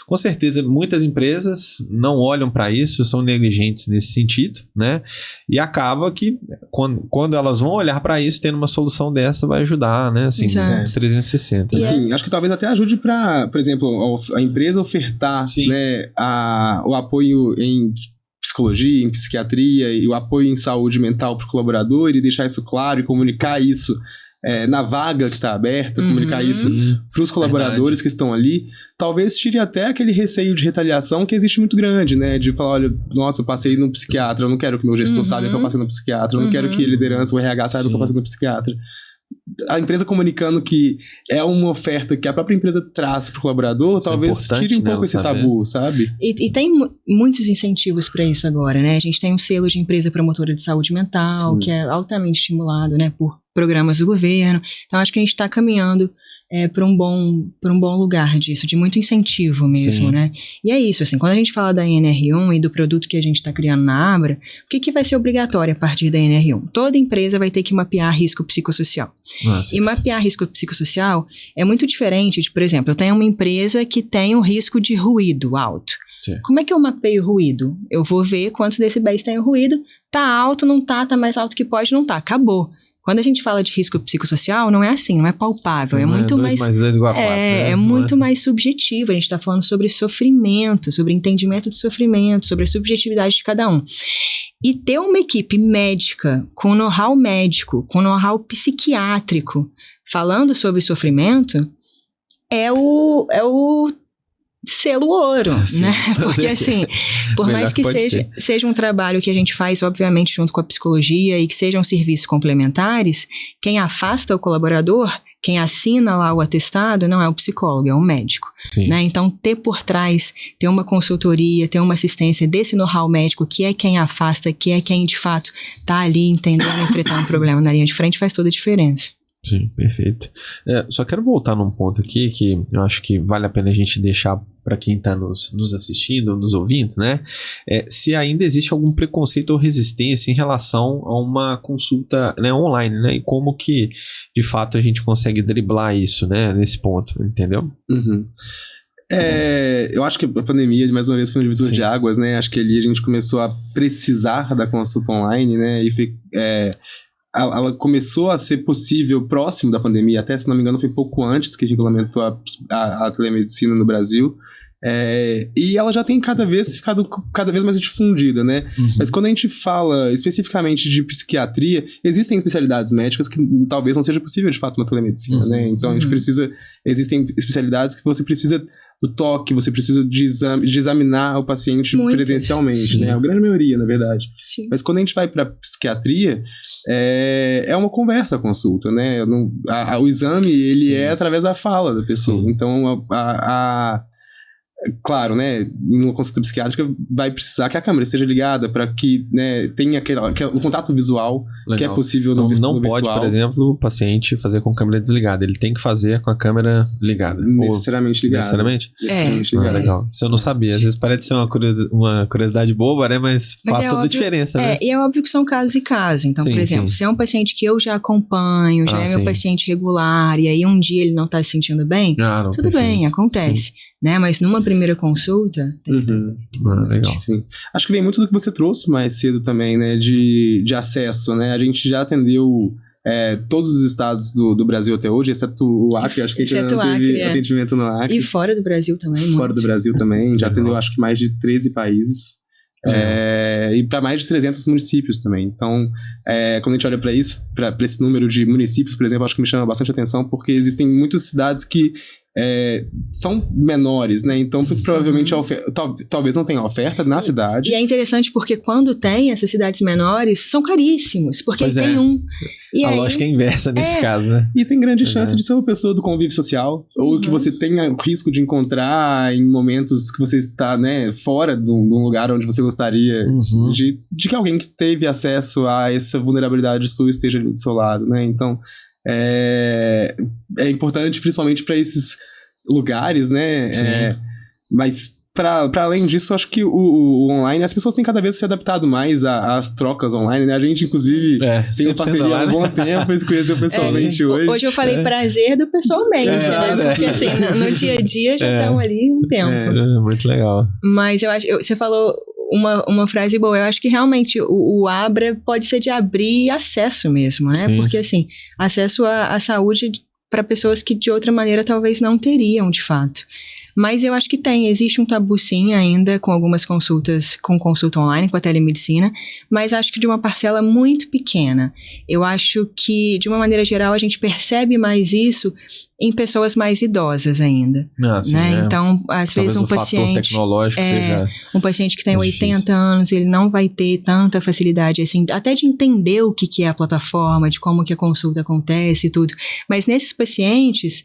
com certeza muitas empresas não olham para isso, são negligentes nesse sentido, né? E acaba que quando elas vão olhar para isso, tendo uma solução dessa vai ajudar, né? Assim, 360. Assim, acho que talvez até ajude para, por exemplo, a empresa ofertar, né, o apoio em psicologia, em psiquiatria e o apoio em saúde mental para o colaborador e deixar isso claro e comunicar isso na vaga que está aberta, comunicar isso para os colaboradores que estão ali, talvez tire até aquele receio de retaliação que existe muito grande, né? De falar, olha, nossa, eu passei no psiquiatra, eu não quero que meu gestor saiba que eu passei no psiquiatra, eu não quero que a liderança, o RH saiba que eu passei no psiquiatra. A empresa comunicando que é uma oferta que a própria empresa traz para o colaborador, isso talvez tire um pouco esse tabu, sabe? E tem muitos incentivos para isso agora, né? A gente tem um selo de empresa promotora de saúde mental, que é altamente estimulado, né, por programas do governo. Então, acho que a gente está caminhando para um bom lugar disso, de muito incentivo mesmo, né? E é isso, assim, quando a gente fala da NR1 e do produto que a gente está criando na Abra, o que vai ser obrigatório a partir da NR1? Toda empresa vai ter que mapear risco psicossocial. E mapear risco psicossocial é muito diferente de, por exemplo, eu tenho uma empresa que tem um risco de ruído alto. Como é que eu mapeio ruído? Eu vou ver quantos decibéis tem o ruído, tá alto, não tá mais alto que pode, não tá, acabou. Quando a gente fala de risco psicossocial, não é assim, não é palpável, é muito mais... 2 mais 2 igual a 4, né? É muito mais subjetivo, a gente está falando sobre sofrimento, sobre entendimento de sofrimento, sobre a subjetividade de cada um. E ter uma equipe médica, com know-how médico, com know-how psiquiátrico, falando sobre sofrimento, é o selo ouro, né? Porque assim, por mais que seja um trabalho que a gente faz, obviamente, junto com a psicologia e que sejam serviços complementares, quem afasta o colaborador, quem assina lá o atestado, não é o psicólogo, é o médico, né? Então, ter por trás, ter uma consultoria, ter uma assistência desse know-how médico, que é quem afasta, que é quem, de fato, tá ali entendendo, enfrentar um problema na linha de frente, faz toda a diferença. Sim, perfeito. Só quero voltar num ponto aqui que eu acho que vale a pena a gente deixar para quem está nos assistindo, nos ouvindo, né? Se ainda existe algum preconceito ou resistência em relação a uma consulta, né, online, né? E como que, de fato, a gente consegue driblar isso, né? Nesse ponto, entendeu? Eu acho que a pandemia, mais uma vez, foi um divisor de águas, né? Acho que ali a gente começou a precisar da consulta online, né? E ela começou a ser possível próximo da pandemia, até, se não me engano, foi pouco antes que regulamentou a telemedicina no Brasil. E ela já tem cada vez mais difundida, né? Mas quando a gente fala especificamente de psiquiatria, existem especialidades médicas que talvez não seja possível, de fato, uma telemedicina, né? Então, a gente existem especialidades que você precisa do toque, você precisa de examinar o paciente presencialmente, né? A grande maioria, na verdade. Mas quando a gente vai para psiquiatria, é uma conversa a consulta, né? O exame, ele é através da fala da pessoa. Então, claro, né, em uma consulta psiquiátrica vai precisar que a câmera esteja ligada para que, né, tenha o contato visual. Legal. Que é possível no virtual. Não pode, por exemplo, o paciente fazer com a câmera desligada, ele tem que fazer com a câmera ligada. Necessariamente ligada. Necessariamente? Ligada. Legal. Isso eu não sabia, às vezes parece ser uma curiosidade boba, né, mas faz toda a diferença, né? E é óbvio que são casos e casos. Então, por exemplo, se é um paciente que eu já acompanho, já é meu paciente regular, e aí um dia ele não tá se sentindo bem, tudo bem, acontece. Né? Mas numa primeira consulta... legal. Sim. Acho que vem muito do que você trouxe mais cedo também, né? De acesso, né? A gente já atendeu todos os estados do Brasil até hoje, exceto o Acre. Acho que a gente não teve atendimento no Acre. E fora do Brasil também. Fora do Brasil também. Já atendeu, acho que mais de 13 países. E para mais de 300 municípios também. Então, quando a gente olha para isso, para esse número de municípios, por exemplo, acho que me chama bastante atenção, porque existem muitas cidades que são menores, né? Então, provavelmente talvez não tenha oferta na cidade. E é interessante porque quando tem essas cidades menores, são caríssimos, porque tem um. E a lógica é inversa nesse caso, né? E tem grande chance de ser uma pessoa do convívio social, ou que você tenha o risco de encontrar em momentos que você está, né, fora de um lugar onde você gostaria de que alguém que teve acesso a essa vulnerabilidade sua esteja ali do seu lado, né? Então, é importante, principalmente para esses lugares, né? Mas Para além disso, eu acho que o online, as pessoas têm cada vez se adaptado mais às trocas online, né? A gente, inclusive, tem parceria há um bom tempo e se conheceu pessoalmente hoje. Hoje eu falei prazer do pessoalmente, né? Porque assim, no dia a dia já estão ali um tempo. Muito legal. Mas eu acho, você falou uma frase boa, eu acho que realmente o Abra pode ser de abrir acesso mesmo, né? Sim. Porque assim, acesso à saúde para pessoas que de outra maneira talvez não teriam, de fato. Mas eu acho que existe um tabu sim ainda com algumas consultas, com consulta online, com a telemedicina, mas acho que de uma parcela muito pequena. Eu acho que, de uma maneira geral, a gente percebe mais isso em pessoas mais idosas ainda. Sim, né? Então, às vezes um paciente tecnológico seja um paciente que tem 80 difícil. anos, ele não vai ter tanta facilidade assim, até de entender o que é a plataforma, de como que a consulta acontece e tudo. Mas nesses pacientes,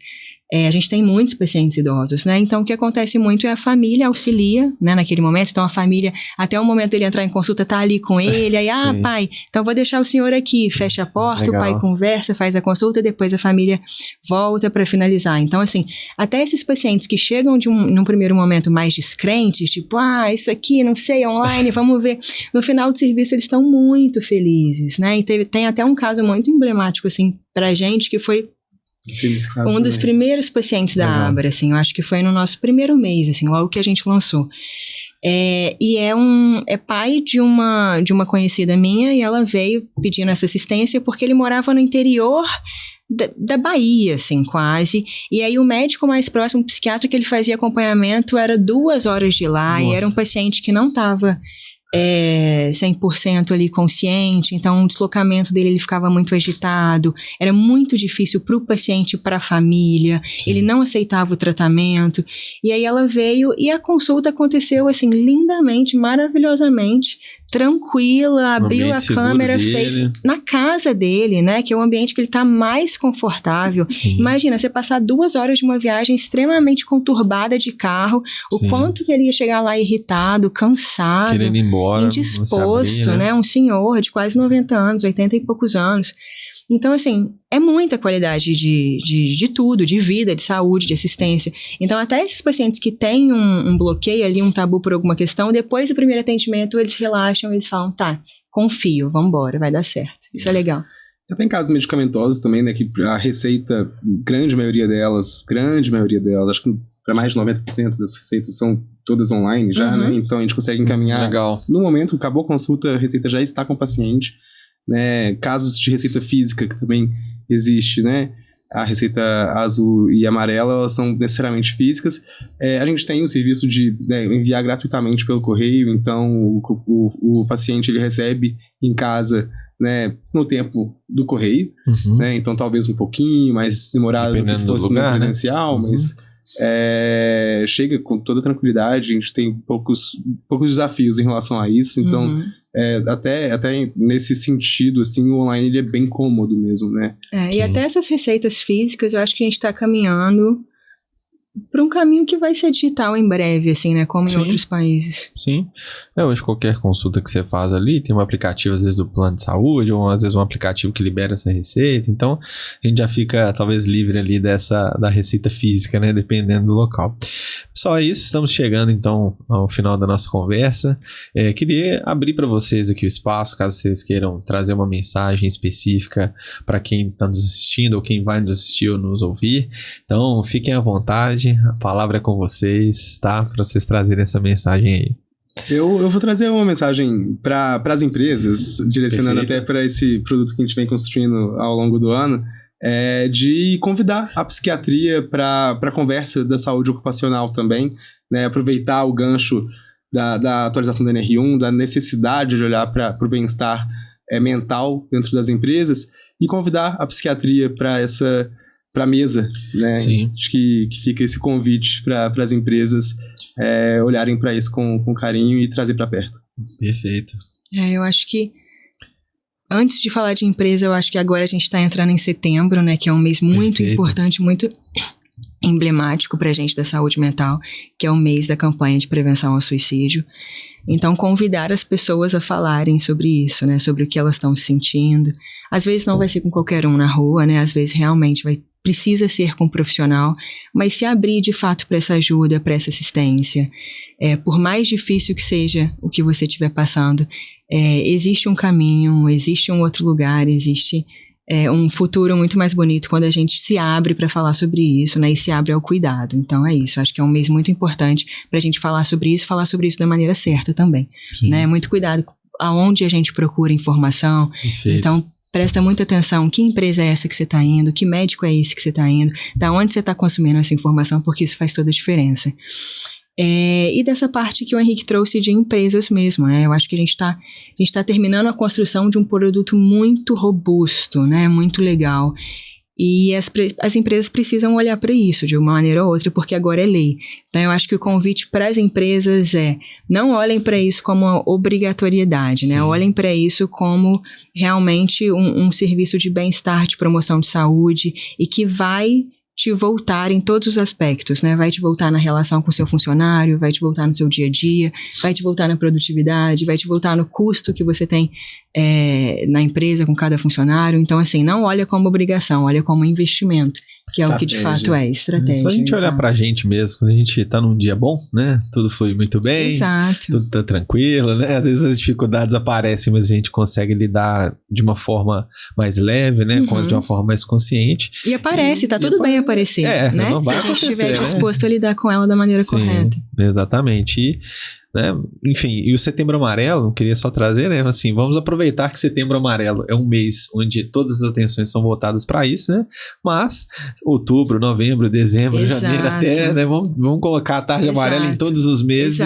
a gente tem muitos pacientes idosos, né? Então, o que acontece muito é a família auxilia, né, naquele momento. Então, a família, até o momento dele entrar em consulta, tá ali com ele. Aí, pai, então vou deixar o senhor aqui. Fecha a porta, legal. O pai conversa, faz a consulta, depois a família volta para finalizar. Então, assim, até esses pacientes que chegam num primeiro momento mais descrentes, tipo, isso aqui, não sei, online, vamos ver. No final do serviço, eles estão muito felizes, né? E tem até um caso muito emblemático, assim, pra gente, que foi um dos primeiros pacientes da Abra, assim, eu acho que foi no nosso primeiro mês, assim, logo que a gente lançou. E é pai de uma conhecida minha, e ela veio pedindo essa assistência porque ele morava no interior da Bahia, assim, quase. E aí o médico mais próximo, o psiquiatra que ele fazia acompanhamento, era 2 horas de lá. Nossa. E era um paciente que não estava 100% ali consciente, então o deslocamento dele, ele ficava muito agitado, era muito difícil para o paciente, para a família. Sim. Ele não aceitava o tratamento, e aí ela veio e a consulta aconteceu assim, lindamente, maravilhosamente, tranquila, abriu a câmera, fez na casa dele, né, que é o ambiente que ele está mais confortável. Sim. Imagina, você passar 2 horas de uma viagem extremamente conturbada de carro, o Sim. quanto que ele ia chegar lá irritado, cansado, querendo ir embora, indisposto, abrir, né? Um senhor de quase 90 anos, 80 e poucos anos. Então, assim, é muita qualidade de tudo, de vida, de saúde, de assistência. Então, até esses pacientes que têm um bloqueio ali, um tabu por alguma questão, depois do primeiro atendimento, eles relaxam, eles falam, tá, confio, vambora, vai dar certo. Isso é legal. Já tem casos medicamentosos também, né, que a receita, grande maioria delas, acho que para mais de 90% das receitas são todas online já, né? Então a gente consegue encaminhar. Legal. No momento, acabou a consulta, a receita já está com o paciente, né? Casos de receita física que também existe, né? A receita azul e amarela, elas são necessariamente físicas. A gente tem o serviço de enviar gratuitamente pelo correio, então o paciente ele recebe em casa, né, no tempo do correio, né? Então talvez um pouquinho mais demorado do que se fosse no presencial, né? Mas chega com toda tranquilidade. A gente tem poucos desafios em relação a isso, então até nesse sentido, assim, o online ele é bem cômodo mesmo, né? E até essas receitas físicas, eu acho que a gente está caminhando para um caminho que vai ser digital em breve, assim, né? Como em outros países. Sim. Hoje qualquer consulta que você faz ali, tem um aplicativo, às vezes, do plano de saúde, ou às vezes um aplicativo que libera essa receita. Então, a gente já fica, talvez, livre ali da receita física, né? Dependendo do local. Só isso, estamos chegando, então, ao final da nossa conversa. Queria abrir para vocês aqui o espaço, caso vocês queiram trazer uma mensagem específica para quem está nos assistindo, ou quem vai nos assistir ou nos ouvir. Então, fiquem à vontade. A palavra é com vocês, tá? Para vocês trazerem essa mensagem aí. Eu vou trazer uma mensagem para as empresas, direcionando até para esse produto que a gente vem construindo ao longo do ano, de convidar a psiquiatria para a conversa da saúde ocupacional também, né? Aproveitar o gancho da atualização da NR1, da necessidade de olhar para o bem-estar mental dentro das empresas e convidar a psiquiatria para a mesa, né? Sim. Acho que fica esse convite para as empresas olharem para isso com carinho e trazer para perto. Perfeito. Eu acho que antes de falar de empresa, eu acho que agora a gente está entrando em setembro, né? Que é um mês muito importante, muito emblemático para a gente da saúde mental, que é o mês da campanha de prevenção ao suicídio. Então, convidar as pessoas a falarem sobre isso, né? Sobre o que elas estão sentindo. Às vezes não vai ser com qualquer um na rua, né? Às vezes realmente precisa ser com um profissional, mas se abrir de fato para essa ajuda, para essa assistência. Por mais difícil que seja o que você estiver passando, existe um caminho, existe um outro lugar, existe um futuro muito mais bonito quando a gente se abre para falar sobre isso, né, e se abre ao cuidado. Então é isso, acho que é um mês muito importante para a gente falar sobre isso da maneira certa também, né, muito cuidado aonde a gente procura informação. Perfeito. Então presta muita atenção, que empresa é essa que você está indo, que médico é esse que você está indo, da onde você está consumindo essa informação, porque isso faz toda a diferença. E dessa parte que o Henrique trouxe de empresas mesmo, né? Eu acho que a gente tá terminando a construção de um produto muito robusto, né? Muito legal. E as empresas precisam olhar para isso de uma maneira ou outra, porque agora é lei. Então eu acho que o convite para as empresas não olhem para isso como uma obrigatoriedade, né? Olhem para isso como realmente um serviço de bem-estar, de promoção de saúde, e que vai te voltar em todos os aspectos, né? Vai te voltar na relação com o seu funcionário, vai te voltar no seu dia a dia, vai te voltar na produtividade, vai te voltar no custo que você tem na empresa com cada funcionário. Então, assim, não olha como obrigação, olha como investimento, que é o que de fato é estratégia. Só a gente olhar pra gente mesmo, quando a gente tá num dia bom, né? Tudo flui muito bem. Exato. Tudo tá tranquilo, né? Às vezes as dificuldades aparecem, mas a gente consegue lidar de uma forma mais leve, né? De uma forma mais consciente. E aparece, tá tudo bem aparecer, né? Se a gente estiver disposto a lidar com ela da maneira correta. Exatamente. E, né? Enfim, e o Setembro Amarelo, queria só trazer, né? Assim, vamos aproveitar que Setembro Amarelo é um mês onde todas as atenções são voltadas para isso, né? Mas outubro, novembro, dezembro, janeiro até, né? Vamos colocar a tarde amarela em todos os meses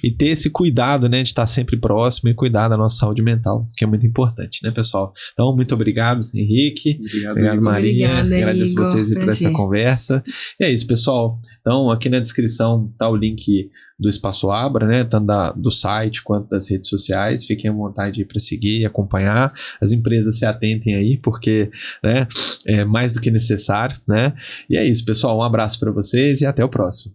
e ter esse cuidado, né? De estar sempre próximo e cuidar da nossa saúde mental, que é muito importante, né, pessoal? Então, muito obrigado, Henrique. Obrigado, Maria. Obrigada, agradeço Igor, vocês por essa conversa. E é isso, pessoal. Então, aqui na descrição tá o link do Espaço Abra, né? Tanto do site quanto das redes sociais. Fiquem à vontade para seguir e acompanhar. As empresas se atentem aí, porque, né, é mais do que necessário, né? E é isso, pessoal. Um abraço para vocês e até o próximo.